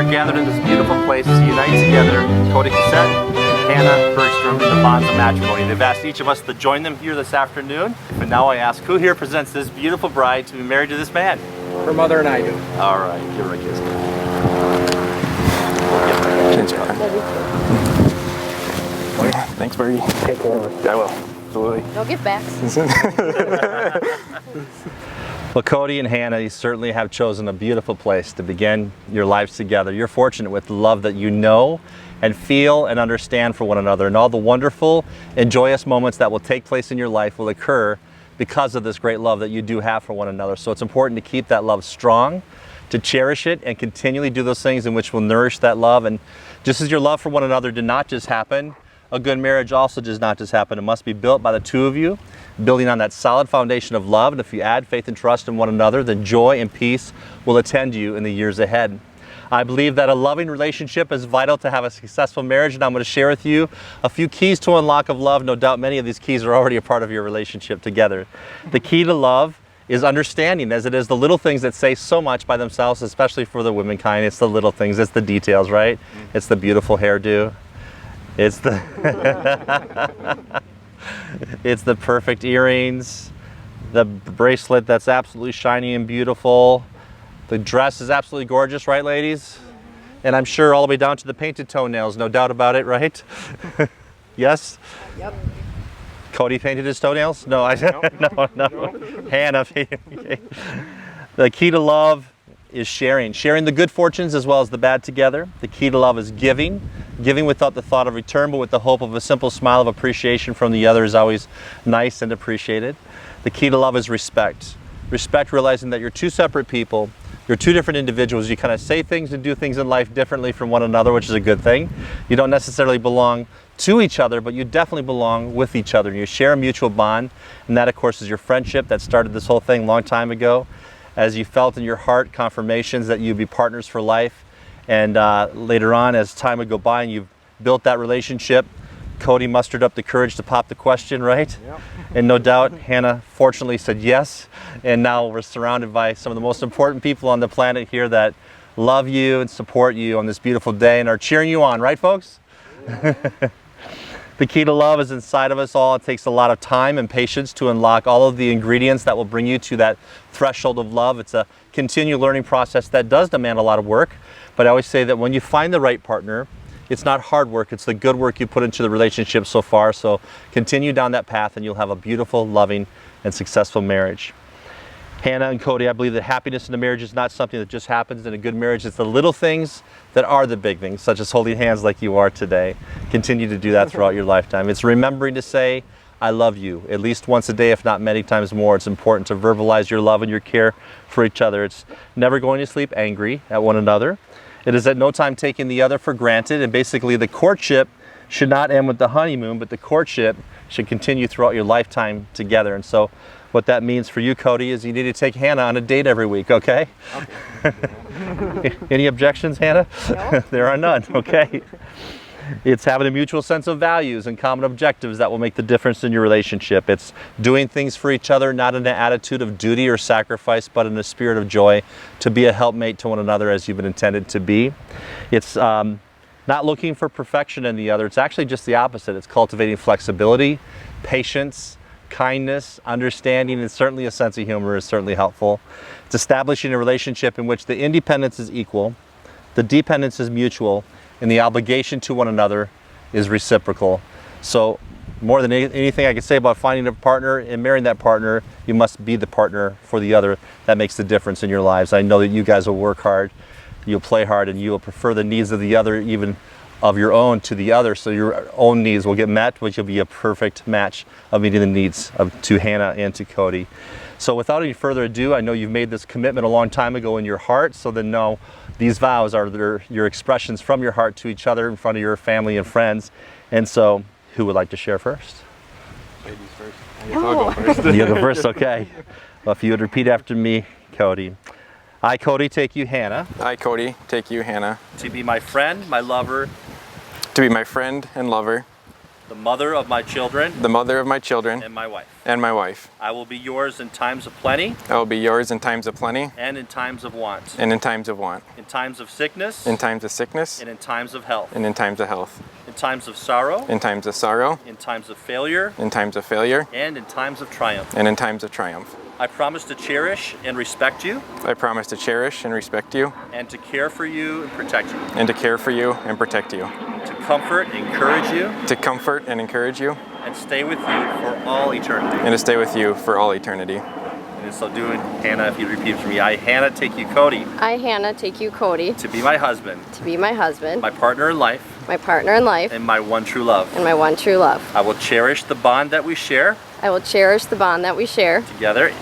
Gathered in this beautiful place to unite together Cody and Hannah Bergstrom in the bonds of matrimony. They've asked each of us to join them here this afternoon. But now I ask, who here presents this beautiful bride to be married to this man? Her mother and I do. All right, give her a kiss. Thanks, Bergie. Take care of her. I will. Absolutely. No give backs. Well, Cody and Hannah, you certainly have chosen a beautiful place to begin your lives together. You're fortunate with the love that you know and feel and understand for one another, and all the wonderful and joyous moments that will take place in your life will occur because of this great love that you do have for one another. So it's important to keep that love strong, to cherish it, and continually do those things in which will nourish that love. And just as your love for one another did not just happen, a good marriage also does not just happen. It must be built by the two of you, building on that solid foundation of love. And if you add faith and trust in one another, then joy and peace will attend you in the years ahead. I believe that a loving relationship is vital to have a successful marriage, and I'm going to share with you a few keys to unlock of love. No doubt many of these keys are already a part of your relationship together. The key to love is understanding, as it is the little things that say so much by themselves, especially for the womankind. It's the little things, it's the details, right? It's the beautiful hairdo. It's the it's the perfect earrings, the bracelet that's absolutely shiny and beautiful. The dress is absolutely gorgeous, right, ladies? And I'm sure all the way down to the painted toenails, no doubt about it, right? Yes? Yep. Cody painted his toenails? No, no. Hannah. Okay. The key to love is sharing the good fortunes as well as the bad together. The key to love is giving without the thought of return, but with the hope of a simple smile of appreciation from the other is always nice and appreciated. The key to love is respect, realizing that you're two separate people, you're two different individuals. You kind of say things and do things in life differently from one another, which is a good thing. You don't necessarily belong to each other, but you definitely belong with each other. You share a mutual bond, and that of course is your friendship that started this whole thing a long time ago, as you felt in your heart confirmations that you'd be partners for life. And later on, as time would go by and you've built that relationship, Cody mustered up the courage to pop the question, right? Yep. And no doubt Hannah fortunately said yes, and now we're surrounded by some of the most important people on the planet here that love you and support you on this beautiful day and are cheering you on, right folks? The key to love is inside of us all. It takes a lot of time and patience to unlock all of the ingredients that will bring you to that threshold of love. It's a continual learning process that does demand a lot of work, but I always say that when you find the right partner, it's not hard work, it's the good work you put into the relationship so far. So continue down that path and you'll have a beautiful, loving, and successful marriage. Hannah and Cody, I believe that happiness in a marriage is not something that just happens in a good marriage. It's the little things that are the big things, such as holding hands like you are today. Continue to do that throughout your lifetime. It's remembering to say, I love you, at least once a day, if not many times more. It's important to verbalize your love and your care for each other. It's never going to sleep angry at one another. It is at no time taking the other for granted, and basically the courtship should not end with the honeymoon, but the courtship should continue throughout your lifetime together. And so what that means for you, Cody, is you need to take Hannah on a date every week, okay? Any objections, Hannah? No. There are none, okay? It's having a mutual sense of values and common objectives that will make the difference in your relationship. It's doing things for each other, not in an attitude of duty or sacrifice, but in a spirit of joy, to be a helpmate to one another as you've been intended to be. It's not looking for perfection in the other. It's actually just the opposite. It's cultivating flexibility, patience, kindness, understanding, and certainly a sense of humor is certainly helpful. It's establishing a relationship in which the independence is equal, the dependence is mutual, and the obligation to one another is reciprocal. So more than anything I can say about finding a partner and marrying that partner, you must be the partner for the other. That makes the difference in your lives. I know that you guys will work hard, you'll play hard, and you will prefer the needs of the other, even of your own, to the other, so your own needs will get met, which will be a perfect match of meeting the needs to Hannah and to Cody. So without any further ado, I know you've made this commitment a long time ago in your heart, so then know these vows are your expressions from your heart to each other in front of your family and friends. And so, who would like to share first? Ladies first. I guess I'll go first. You go first, okay. Well, if you would repeat after me, Cody. I, Cody, take you, Hannah, I, Cody, take you, Hannah, to be my friend, my lover, to be my friend and lover, the mother of my children, the mother of my children, and my wife. and my wife. I will be yours in times of plenty I will be yours in times of plenty and in times of want, and in times of want, in times of sickness in times of sickness and in times of health, and in times of health, in times of sorrow, in times of sorrow, in times of failure, in times of failure, and in times of triumph. and in times of triumph. I promise to cherish and respect you, I promise to cherish and respect you, and to care for you and protect you, and to care for you and protect you, to comfort and encourage you, to comfort and encourage you, and stay with you for all eternity. and to stay with you for all eternity. And in so doing, Hannah, if you repeat for me, I, Hannah, take you, Cody, I, Hannah, take you, Cody, to be my husband, to be my husband, my partner in life, my partner in life, and my one true love. and my one true love. I will cherish the bond that we share I will cherish the bond that we share together,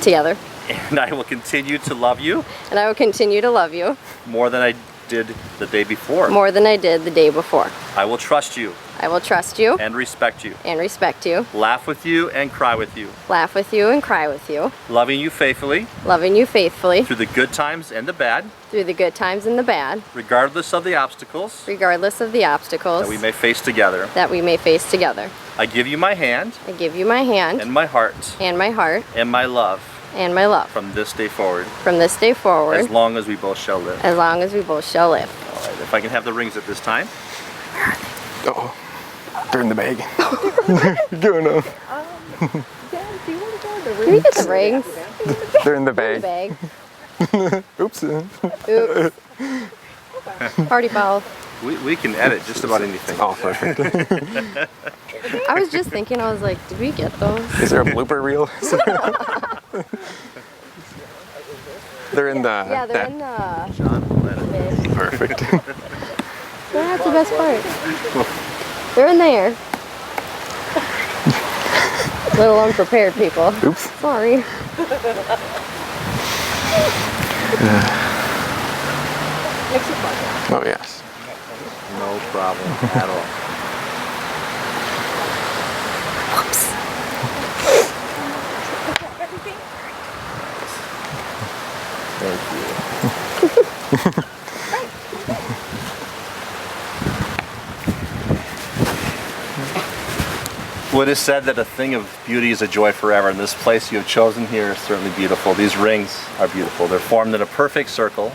together, and I will continue to love you and I will continue to love you more than I did the day before. more than I did the day before. I will trust you I will trust you and respect you, and respect you, laugh with you and cry with you, laugh with you and cry with you, loving you faithfully loving you faithfully through the good times and the bad, through the good times and the bad, regardless of the obstacles regardless of the obstacles that we may face together. that we may face together. I give you my hand I give you my hand and my heart and my heart and my love and my love from this day forward, from this day forward, as long as we both shall live. as long as we both shall live. All right, if I can have the rings at this time. Oh, they're in the bag. Going on. Can we get the rings? They're in the The bag. bag. Oops. Oops. Party foul. We can edit just about anything. Oh, perfect. I was just thinking, I was like, did we get those? Is there a blooper reel? They're in the. Yeah, they're that- in the John will edit. bed. Perfect. That's the best part. They're in there. Little unprepared people. Oops. Sorry. Oh, yes. No problem at all. Thank you. What is said that a thing of beauty is a joy forever, and this place you have chosen here is certainly beautiful. These rings are beautiful. They're formed in a perfect circle.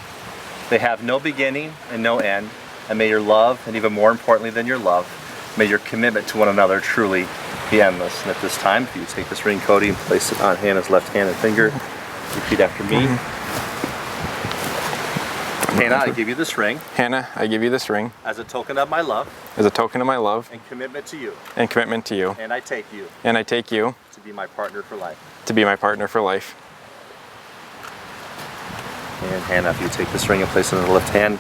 They have no beginning and no end. And may your love, and even more importantly than your love, may your commitment to one another truly be endless. And at this time, if you take this ring, Cody, and place it on Hannah's left hand and finger, repeat after me. Hannah, I give you this ring Hannah, I give you this ring as a token of my love as a token of my love and commitment to you. and commitment to you. And I take you And I take you to be my partner for life. to be my partner for life. And Hannah, if you take this ring and place it on the left hand,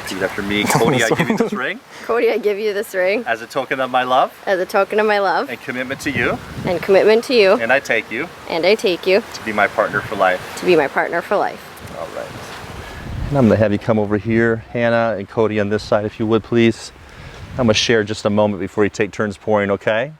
repeat after me. Cody, I give you this ring Cody, I give you this ring as a token of my love as a token of my love and commitment to you. and commitment to you. And I take you And I take you to be my partner for life. to be my partner for life. All right. And I'm going to have you come over here, Hannah and Cody on this side, if you would, please. I'm going to share just a moment before you take turns pouring, okay?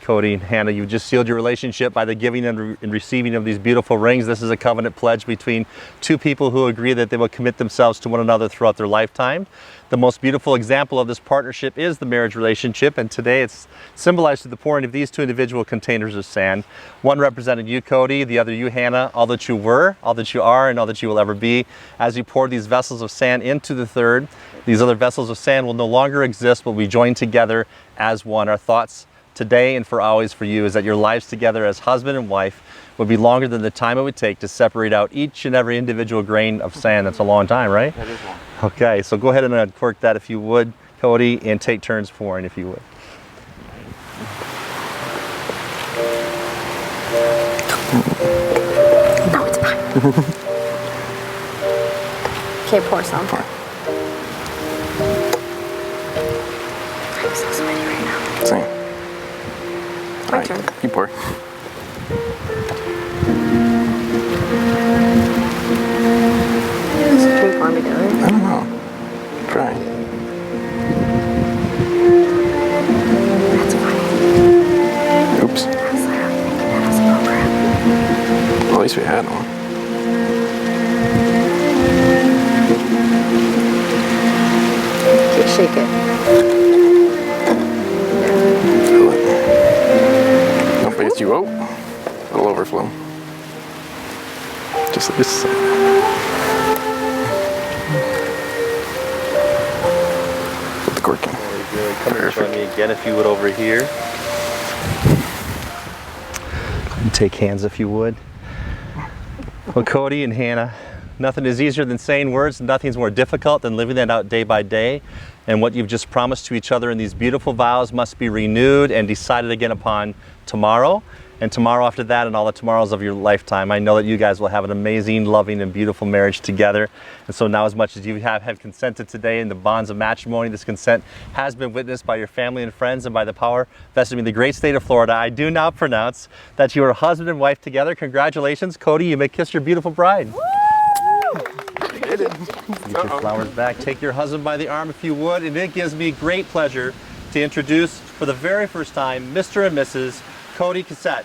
Cody and Hannah, you just sealed your relationship by the giving and receiving of these beautiful rings. This is a covenant pledge between two people who agree that they will commit themselves to one another throughout their lifetime. The most beautiful example of this partnership is the marriage relationship, and today it's symbolized through the pouring of these two individual containers of sand. One representing you, Cody, the other you, Hannah, all that you were, all that you are, and all that you will ever be. As you pour these vessels of sand into the third, these other vessels of sand will no longer exist, but we join together as one. Our thoughts today and for always for you is that your lives together as husband and wife would be longer than the time it would take to separate out each and every individual grain of sand. That's a long time, right? That is long. Okay, so go ahead and uncork that if you would, Cody, and take turns pouring if you would. No, it's fine. Okay, pour some. I'm so sweaty right now. Same. My All turn. You pour. Can we pour them together? I don't know. Try. That's funny. Oops. I was literally thinking that as a program. Well, at least we had one. Okay, shake it. Fill it. Don't forget you. Oh, it'll overflow. Just like this. Put the cork in. Come and join me again if you would over here. And take hands if you would. Well, Cody and Hannah, nothing is easier than saying words. Nothing's more difficult than living that out day by day. And what you've just promised to each other in these beautiful vows must be renewed and decided again upon tomorrow. And tomorrow after that and all the tomorrows of your lifetime. I know that you guys will have an amazing, loving, and beautiful marriage together. And so now, as much as you have consented today in the bonds of matrimony, this consent has been witnessed by your family and friends and by the power vested in the great state of Florida. I do now pronounce that you are husband and wife together. Congratulations, Cody. You may kiss your beautiful bride. Get it. Get your flowers back. Take your husband by the arm if you would. And it gives me great pleasure to introduce for the very first time Mr. and Mrs. Cody Cassette.